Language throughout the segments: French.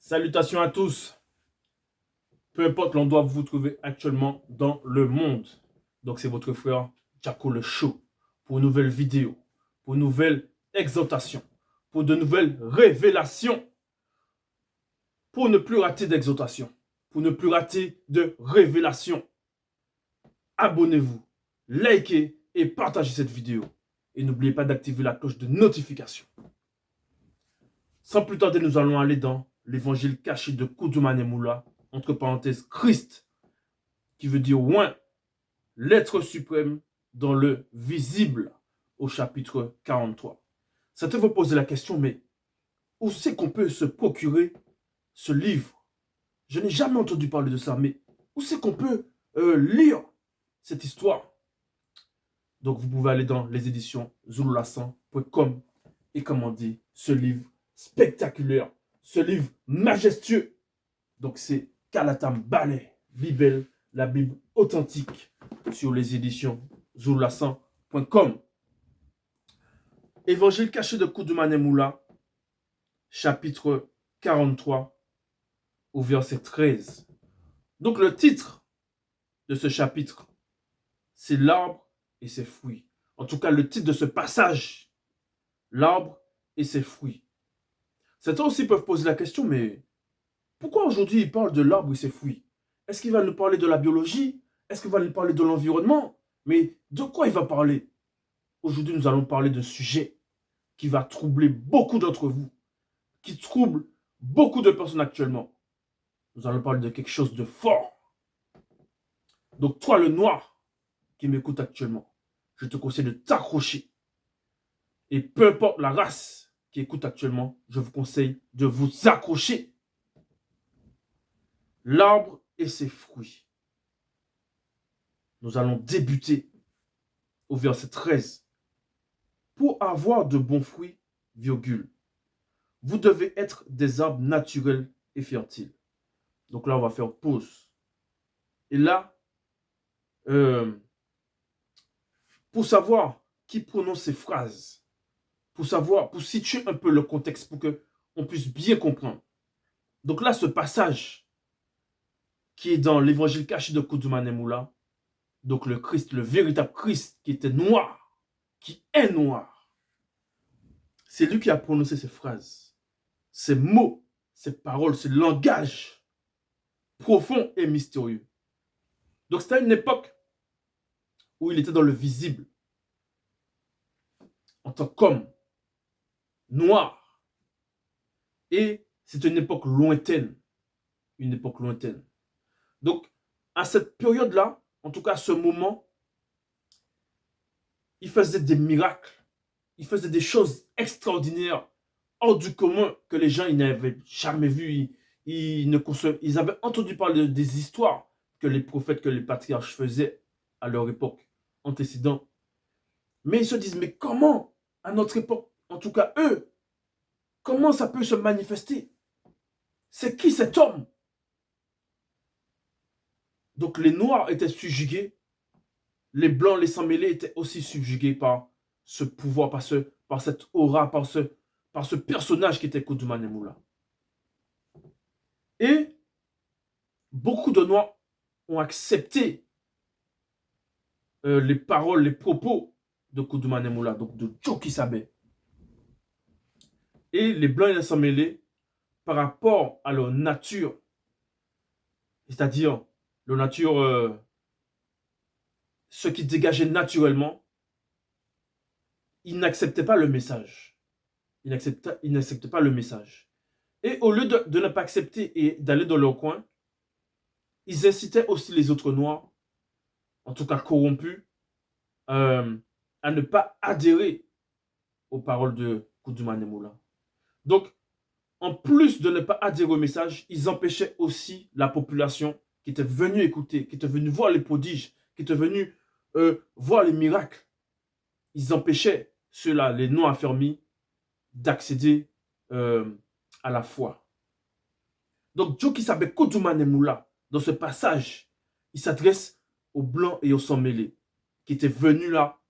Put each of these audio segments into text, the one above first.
Salutations à tous, peu importe l'endroit où vous vous trouvez actuellement dans le monde. Donc c'est votre frère Jaco le Show pour une nouvelle vidéo, pour une nouvelle exhortation, pour de nouvelles révélations, pour ne plus rater d'exhortation, pour ne plus rater de révélations. Abonnez-vous, likez et partagez cette vidéo. Et n'oubliez pas d'activer la cloche de notification. Sans plus tarder, nous allons aller dans l'évangile caché de Koudoumane Moula, entre parenthèses Christ, qui veut dire oin, l'être suprême dans le visible, au chapitre 43. Certains vont poser la question, mais où c'est qu'on peut se procurer ce livre? Je n'ai jamais entendu parler de ça, mais où c'est qu'on peut lire cette histoire? Donc vous pouvez aller dans les éditions zululassan.com et commander ce livre spectaculaire, ce livre majestueux. Donc c'est Kalatam Ballet, Bible, la Bible authentique, sur les éditions zululassan.com. Évangile caché de Koudoumane Moula, chapitre 43, au verset 13. Donc le titre de ce chapitre, c'est l'arbre et ses fruits. En tout cas, le titre de ce passage, l'arbre et ses fruits. Certains aussi peuvent poser la question, mais pourquoi aujourd'hui il parle de l'arbre et ses fruits? Est-ce qu'il va nous parler de la biologie? Est-ce qu'il va nous parler de l'environnement? Mais de quoi il va parler? Aujourd'hui, nous allons parler d'un sujet qui va troubler beaucoup d'entre vous, qui trouble beaucoup de personnes actuellement. Nous allons parler de quelque chose de fort. Donc toi, le noir qui m'écoute actuellement, je te conseille de t'accrocher. Et peu importe la race qui écoute actuellement, je vous conseille de vous accrocher. L'arbre et ses fruits. Nous allons débuter au verset 13. Pour avoir de bons fruits, virgule, vous devez être des arbres naturels et fertiles. Donc là, on va faire pause. Et là, pour savoir qui prononce ces phrases, pour situer un peu le contexte, pour qu'on puisse bien comprendre. Donc là, ce passage qui est dans l'évangile caché de Koudoumane Moula, donc le Christ, le véritable Christ qui était noir, qui est noir, c'est lui qui a prononcé ces phrases, ces mots, ces paroles, ce langage profond et mystérieux. Donc c'était une époque où il était dans le visible, en tant qu'homme, noir. Et c'est une époque lointaine. Une époque lointaine. Donc, à cette période-là, en tout cas à ce moment, il faisait des miracles. Il faisait des choses extraordinaires, hors du commun, que les gens n'avaient jamais vues. Ils avaient entendu parler des histoires que les prophètes, que les patriarches faisaient à leur époque antécédente. Mais ils se disent, mais comment, à notre époque, en tout cas eux, comment ça peut se manifester? C'est qui cet homme? Donc les Noirs étaient subjugués, les Blancs, les sans-mêlés étaient aussi subjugués par ce pouvoir, par cette aura, par ce personnage qui était Koudoumane Moula. Et beaucoup de Noirs ont accepté les paroles, les propos de Koudoumane Moula, donc de Djoki Sabé. Et les Blancs et les sans-mêlés, par rapport à leur nature, c'est-à-dire leur nature, ce qui dégageait naturellement, ils n'acceptaient pas le message. Ils n'acceptaient pas le message. Et au lieu de ne pas accepter et d'aller dans leur coin, ils incitaient aussi les autres Noirs, en tout cas corrompus, à ne pas adhérer aux paroles de Koudoumane Moula. Donc, en plus de ne pas adhérer au message, ils empêchaient aussi la population qui était venue écouter, qui était venue voir les prodiges, qui était venue voir les miracles. Ils empêchaient ceux-là, les non-affermis, d'accéder à la foi. Donc, Djoki Sabé Koudoumane Moula, dans ce passage, il s'adresse aux Blancs et aux sans-mêlés, qui étaient venus là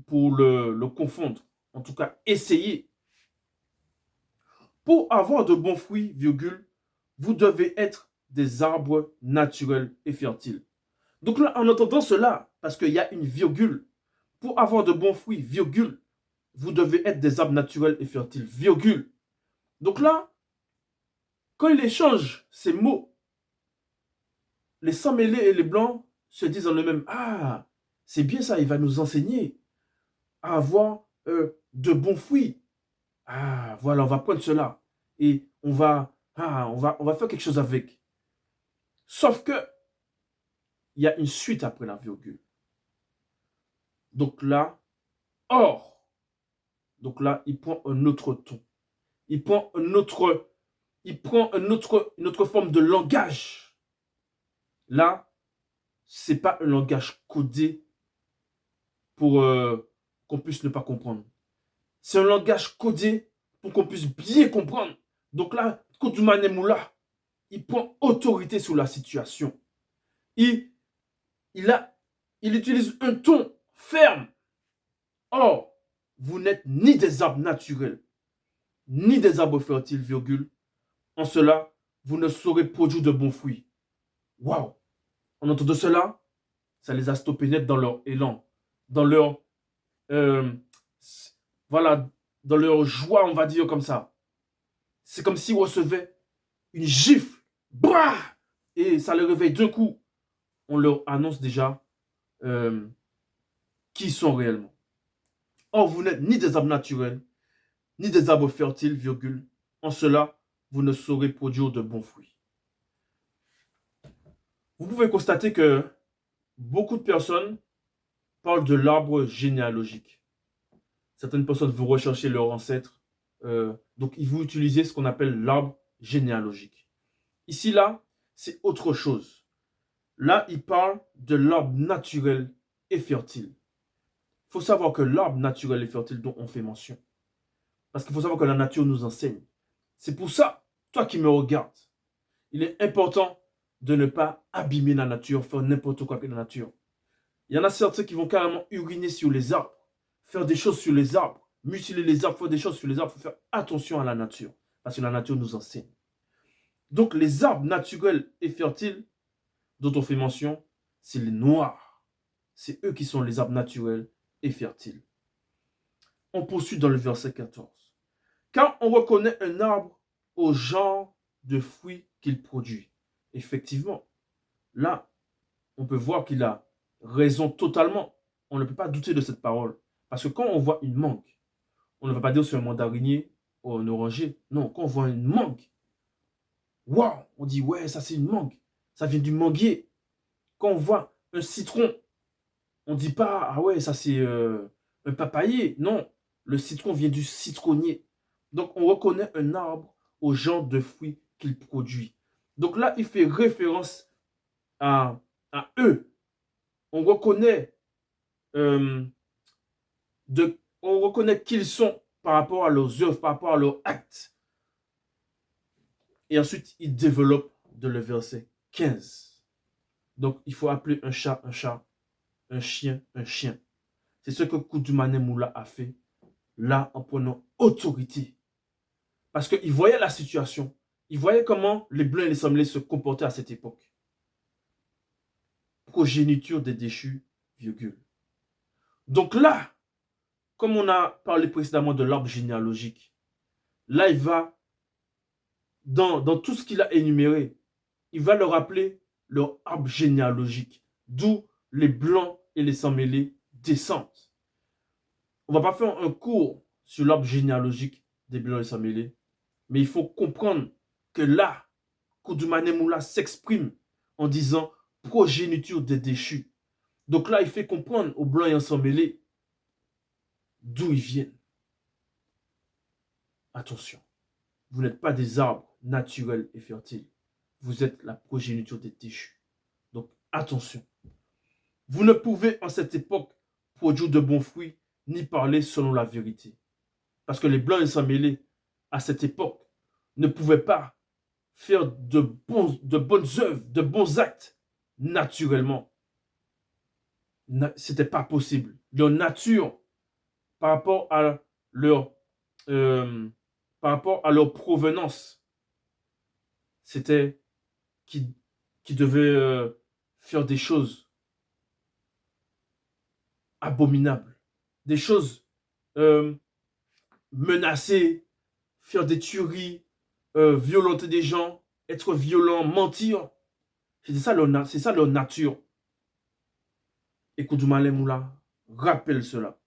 pour le confondre, en tout cas essayer. Pour avoir de bons fruits, virgule, vous devez être des arbres naturels et fertiles. Donc là, en entendant cela, parce qu'il y a une virgule, pour avoir de bons fruits, virgule, vous devez être des arbres naturels et fertiles, virgule. Donc là, quand il échange ces mots, les sans-mêlés et les blancs se disent en eux-mêmes, ah, c'est bien ça, il va nous enseigner à avoir de bons fruits. Ah, voilà, on va prendre cela et on va faire quelque chose avec. Sauf que, il y a une suite après la virgule. Donc là, or, donc là, il prend un autre ton. Il prend une autre forme de langage. Là, c'est pas un langage codé pour qu'on puisse ne pas comprendre. C'est un langage codé pour qu'on puisse bien comprendre. Donc là, Kodumane Moula, il prend autorité sur la situation. Il, il utilise un ton ferme. Or, vous n'êtes ni des arbres naturels, ni des arbres fertiles, virgule. En cela, vous ne saurez produire de bons fruits. Waouh! En entendant cela, ça les a stoppés net dans leur élan, dans leur, euh, voilà, dans leur joie, on va dire comme ça. C'est comme s'ils recevaient une gifle, bah, et ça les réveille d'un coup. On leur annonce déjà qui ils sont réellement. Or, vous n'êtes ni des arbres naturels, ni des arbres fertiles, virgule. En cela, vous ne saurez produire de bons fruits. Vous pouvez constater que beaucoup de personnes parlent de l'arbre généalogique. Certaines personnes vont rechercher leurs ancêtres. Donc, ils vont utiliser ce qu'on appelle l'arbre généalogique. Ici, là, c'est autre chose. Là, il parle de l'arbre naturel et fertile. Il faut savoir que l'arbre naturel et fertile dont on fait mention, parce qu'il faut savoir que la nature nous enseigne. C'est pour ça, toi qui me regardes, il est important de ne pas abîmer la nature, faire n'importe quoi avec la nature. Il y en a certains qui vont carrément uriner sur les arbres, faire des choses sur les arbres, mutiler les arbres, faire des choses sur les arbres. Il faut faire attention à la nature, parce que la nature nous enseigne. Donc les arbres naturels et fertiles dont on fait mention, c'est les noirs. C'est eux qui sont les arbres naturels et fertiles. On poursuit dans le verset 14. Quand on reconnaît un arbre au genre de fruits qu'il produit, effectivement, là, on peut voir qu'il a raison totalement. On ne peut pas douter de cette parole. Parce que quand on voit une mangue, on ne va pas dire c'est un mandarinier ou un oranger. Non, quand on voit une mangue, waouh, on dit ouais, ça c'est une mangue. Ça vient du manguier. Quand on voit un citron, on ne dit pas ah ouais, ça c'est un papayer. Non, le citron vient du citronnier. Donc on reconnaît un arbre au genre de fruits qu'il produit. Donc là, il fait référence à eux. On reconnaît, on reconnaît qui ils sont par rapport à leurs œuvres, par rapport à leurs actes. Et ensuite, il développe de le verset 15. Donc, il faut appeler un chat, un chien, un chien. C'est ce que Kodumane Moula a fait, là, en prenant autorité. Parce qu'il voyait la situation. Il voyait comment les Blancs et les Semblés se comportaient à cette époque. Progéniture des déchus, virgule. Donc là, comme on a parlé précédemment de l'arbre généalogique, là, il va, dans tout ce qu'il a énuméré, il va leur rappeler leur arbre généalogique, d'où les Blancs et les sans-mêlés descendent. On ne va pas faire un cours sur l'arbre généalogique des Blancs et les sans-mêlés, mais il faut comprendre que là, Kodumane Moula s'exprime en disant progéniture des déchus. Donc là, il fait comprendre aux Blancs et aux sans-mêlés d'où ils viennent. Attention, vous n'êtes pas des arbres naturels et fertiles. Vous êtes la progéniture des déchus. Donc attention. Vous ne pouvez en cette époque produire de bons fruits ni parler selon la vérité. Parce que les Blancs et les sans-mêlés, à cette époque, ne pouvaient pas faire de bonnes œuvres, de bons actes naturellement. Ce n'était pas possible. Leur nature, par rapport à leur provenance, c'était qui devait faire des choses abominables, des choses menacer, faire des tueries, violenter des gens, être violent, mentir. C'est ça leur nature. Et Koudoumale Moula rappelle cela.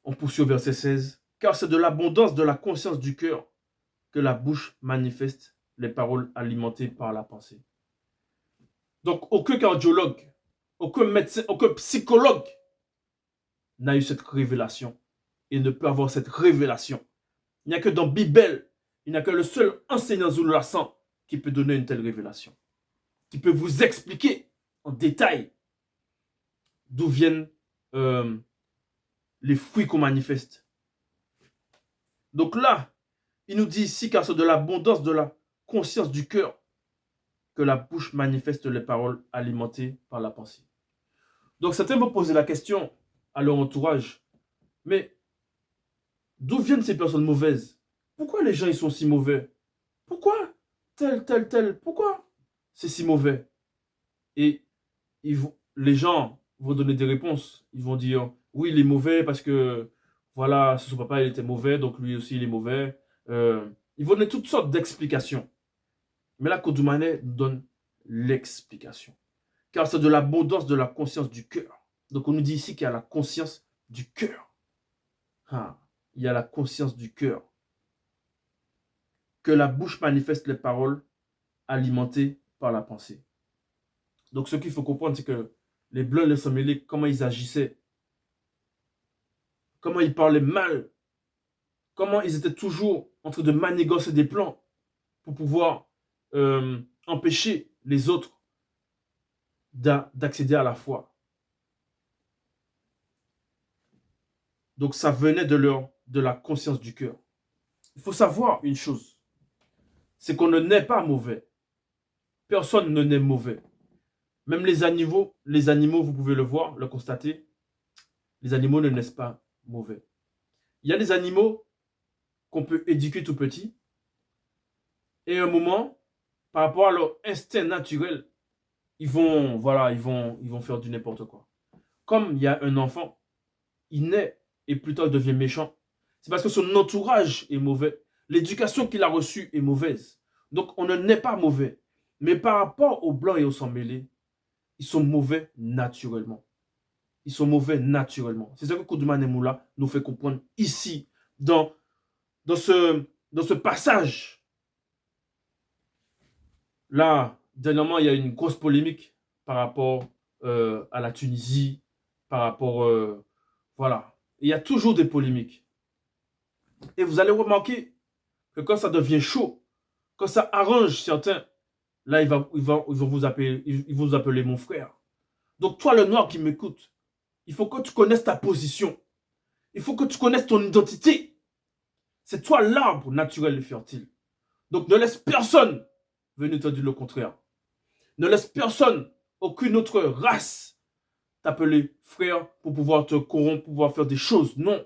On poursuit au verset 16. Car c'est de l'abondance de la conscience du cœur que la bouche manifeste les paroles alimentées par la pensée. Donc, aucun cardiologue, aucun médecin, aucun psychologue n'a eu cette révélation et ne peut avoir cette révélation. Il n'y a que dans Bible, il n'y a que le seul enseignant Zululassan qui peut donner une telle révélation, qui peut vous expliquer en détail d'où viennent les fruits qu'on manifeste. Donc là, il nous dit ici, car c'est de l'abondance de la conscience du cœur que la bouche manifeste les paroles alimentées par la pensée. Donc certains vont poser la question à leur entourage, mais d'où viennent ces personnes mauvaises? Pourquoi les gens ils sont si mauvais? Pourquoi tel, pourquoi c'est si mauvais? Et les gens vont donner des réponses. Ils vont dire, oui, il est mauvais parce que, voilà, son papa, il était mauvais, donc lui aussi, il est mauvais. Ils vont donner toutes sortes d'explications. Mais là, Koudoumane nous donne l'explication. Car c'est de l'abondance de la conscience du cœur. Donc, on nous dit ici qu'il y a la conscience du cœur. Ah, il y a la conscience du cœur. Que la bouche manifeste les paroles alimentées par la pensée. Donc, ce qu'il faut comprendre, c'est que les Blancs, les Sans-Mêlés, comment ils agissaient, comment ils parlaient mal, comment ils étaient toujours en train de manigancer des plans pour pouvoir empêcher les autres d'accéder à la foi. Donc, ça venait de la conscience du cœur. Il faut savoir une chose, c'est qu'on ne naît pas mauvais. Personne ne naît mauvais. Même les animaux, vous pouvez le voir, le constater, les animaux ne naissent pas mauvais. Il y a des animaux qu'on peut éduquer tout petit, et à un moment, par rapport à leur instinct naturel, ils vont faire du n'importe quoi. Comme il y a un enfant, il naît et plus tard il devient méchant. C'est parce que son entourage est mauvais. L'éducation qu'il a reçue est mauvaise. Donc on ne naît pas mauvais. Mais par rapport aux blancs et aux sans-mêlés, ils sont mauvais naturellement. Ils sont mauvais naturellement. C'est ça que Koudoumane Moula nous fait comprendre ici, dans ce passage. Là, dernièrement, il y a une grosse polémique par rapport à la Tunisie, par rapport... voilà. Il y a toujours des polémiques. Et vous allez remarquer que quand ça devient chaud, quand ça arrange certains, là, ils vont vous appeler mon frère. Donc toi, le noir qui m'écoute, il faut que tu connaisses ta position. Il faut que tu connaisses ton identité. C'est toi l'arbre naturel et fertile. Donc ne laisse personne venir te dire le contraire. Ne laisse personne, aucune autre race, t'appeler frère pour pouvoir te corrompre, pour pouvoir faire des choses. Non.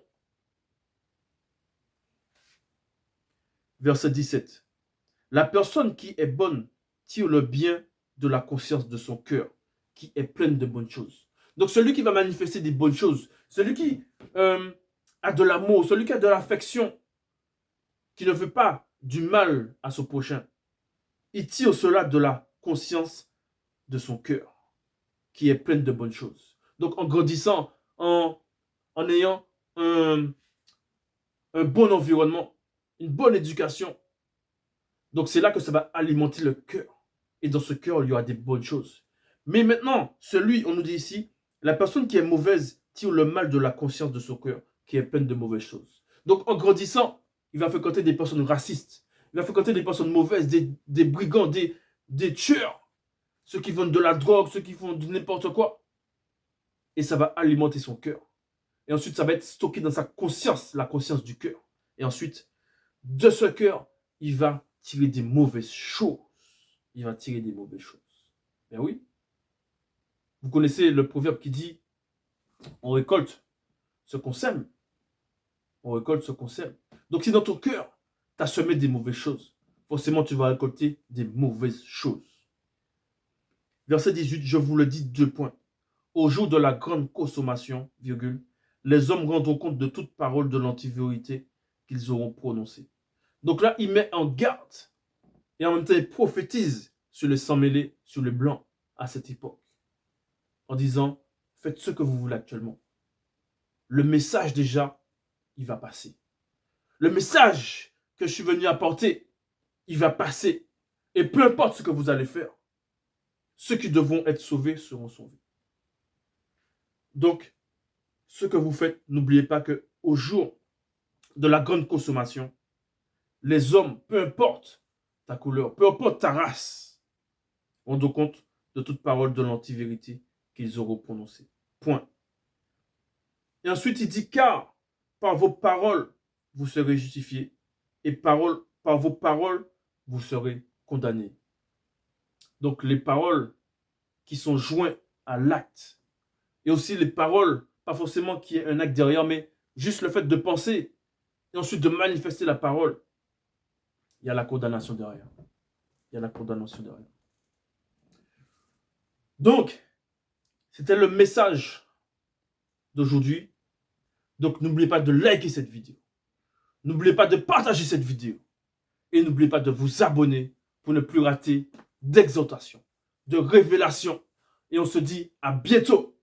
Verset 17. La personne qui est bonne tire le bien de la conscience de son cœur, qui est pleine de bonnes choses. Donc celui qui va manifester des bonnes choses, celui qui a de l'amour, celui qui a de l'affection, qui ne veut pas du mal à son prochain, il tire cela de la conscience de son cœur, qui est pleine de bonnes choses. Donc en grandissant, en ayant un bon environnement, une bonne éducation, donc c'est là que ça va alimenter le cœur. Et dans ce cœur, il y aura des bonnes choses. Mais maintenant, on nous dit ici, la personne qui est mauvaise tire le mal de la conscience de son cœur, qui est pleine de mauvaises choses. Donc en grandissant, il va fréquenter des personnes racistes, il va fréquenter des personnes mauvaises, des brigands, des tueurs, ceux qui vendent de la drogue, ceux qui font de n'importe quoi. Et ça va alimenter son cœur. Et ensuite, ça va être stocké dans sa conscience, la conscience du cœur. Et ensuite, de ce cœur, il va tirer des mauvaises choses. Il va tirer des mauvaises choses. Ben oui. Vous connaissez le proverbe qui dit, on récolte ce qu'on sème. On récolte ce qu'on sème. Donc si dans ton cœur, tu as semé des mauvaises choses, forcément tu vas récolter des mauvaises choses. Verset 18, je vous le dis, 2 points. Au jour de la grande consommation, virgule, les hommes rendront compte de toute parole de l'antivérité qu'ils auront prononcée. Donc là, il met en garde et en même temps, il prophétise sur les sang mêlés, sur les blancs à cette époque. En disant, faites ce que vous voulez actuellement. Le message déjà, il va passer. Le message que je suis venu apporter, il va passer. Et peu importe ce que vous allez faire, ceux qui devront être sauvés seront sauvés. Donc, ce que vous faites, n'oubliez pas qu'au jour de la grande consommation, les hommes, peu importe ta couleur, peu importe ta race, rendront compte de toute parole de l'antivérité qu'ils auront prononcée. Point. Et ensuite, il dit, car par vos paroles, vous serez justifiés, et par vos paroles, vous serez condamnés. Donc, les paroles qui sont jointes à l'acte, et aussi les paroles, pas forcément qu'il y ait un acte derrière, mais juste le fait de penser, et ensuite de manifester la parole, il y a la condamnation derrière. Il y a la condamnation derrière. Donc, c'était le message d'aujourd'hui. Donc, n'oubliez pas de liker cette vidéo. N'oubliez pas de partager cette vidéo. Et n'oubliez pas de vous abonner pour ne plus rater d'exhortation, de révélation. Et on se dit à bientôt.